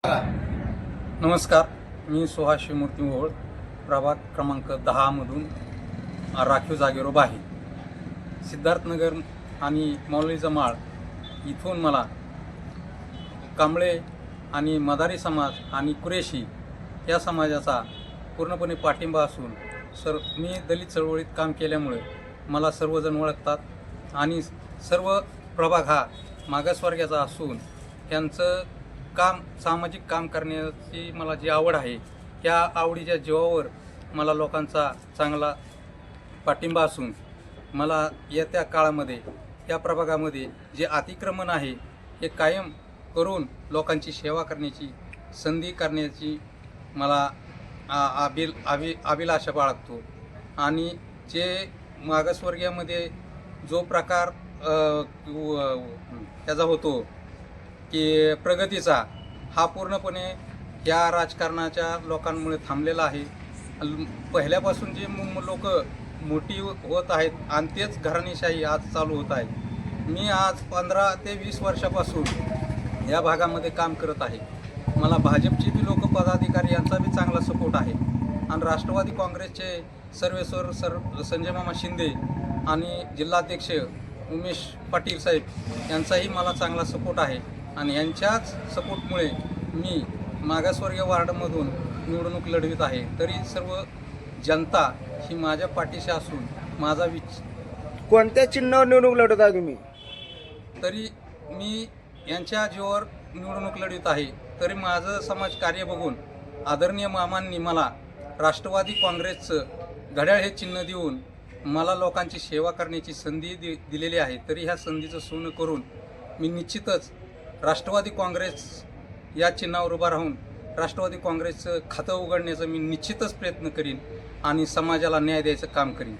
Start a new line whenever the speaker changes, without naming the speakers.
नमस्कार, मी सुहास शिवमूर्ती मोहोळ, प्रभाग क्रमांक 10 मधून राखीव जागेवर उभा आहे. सिद्धार्थनगर आणि मौलवी जमाळ इथून मला कांबळे आणि मदारी समाज आणि कुरेशी या समाजाचा पूर्णपणे पाठिंबा असून मी दलित चळवळीत काम केल्यामुळे मला सर्वजण ओळखतात आणि सर्व प्रभाग हा मागासवर्गाचा असून त्यांचं सामाजिक काम करण्याची मला जी आवड आहे त्या आवडीच्या जीवावर मला लोकांचा चांगला पाठिंबा असून मला येत्या काळामध्ये या प्रभागामध्ये जे अतिक्रमण आहे हे कायम करून लोकांची सेवा करण्याची संधी करण्याची मला अभिलाषा बाळगतो. आणि जे मागासवर्गीयामध्ये जो प्रकार त्याचा होतो की प्रगतीचा, हा पूर्णपणे या राजकारणाच्या लोकांमुळे थांबलेला आहे. पहिल्यापासून जे लोक मोठी होत आहेत आणि तेच घराणेशाही आज चालू होत आहे. मी आज 15 ते 20 वर्षापासून या भागामध्ये काम करत आहे. मला भाजपचे बी लोक पदाधिकारी यांचा बी चांगला सपोर्ट आहे आणि राष्ट्रवादी काँग्रेसचे सर्वेश्वर संजय मामा शिंदे आणि जिल्हाध्यक्ष उमेश पाटील साहेब यांचाही मला चांगला सपोर्ट आहे. आणि यांच्याच सपोर्टमुळे मी मागासवर्गीय वार्डमधून निवडणूक लढवित आहे. तरी सर्व जनता ही माझ्या पाठीशी असून माझा
कोणत्या चिन्हावर निवडणूक लढवत आहे तुम्ही?
तरी मी यांच्या जीवावर निवडणूक लढवित आहे. तरी माझं समाज कार्य बघून आदरणीय मामांनी मला राष्ट्रवादी काँग्रेसचं घड्याळ हे चिन्ह देऊन मला लोकांची सेवा करण्याची संधी दिलेली आहे. तरी ह्या संधीचं सोनं करून मी निश्चितच राष्ट्रवादी काँग्रेस या चिन्हावर उभा राहून राष्ट्रवादी काँग्रेसचं खातं उघडण्याचा मी निश्चितच प्रयत्न करीन आणि समाजाला न्याय द्यायचं काम करीन.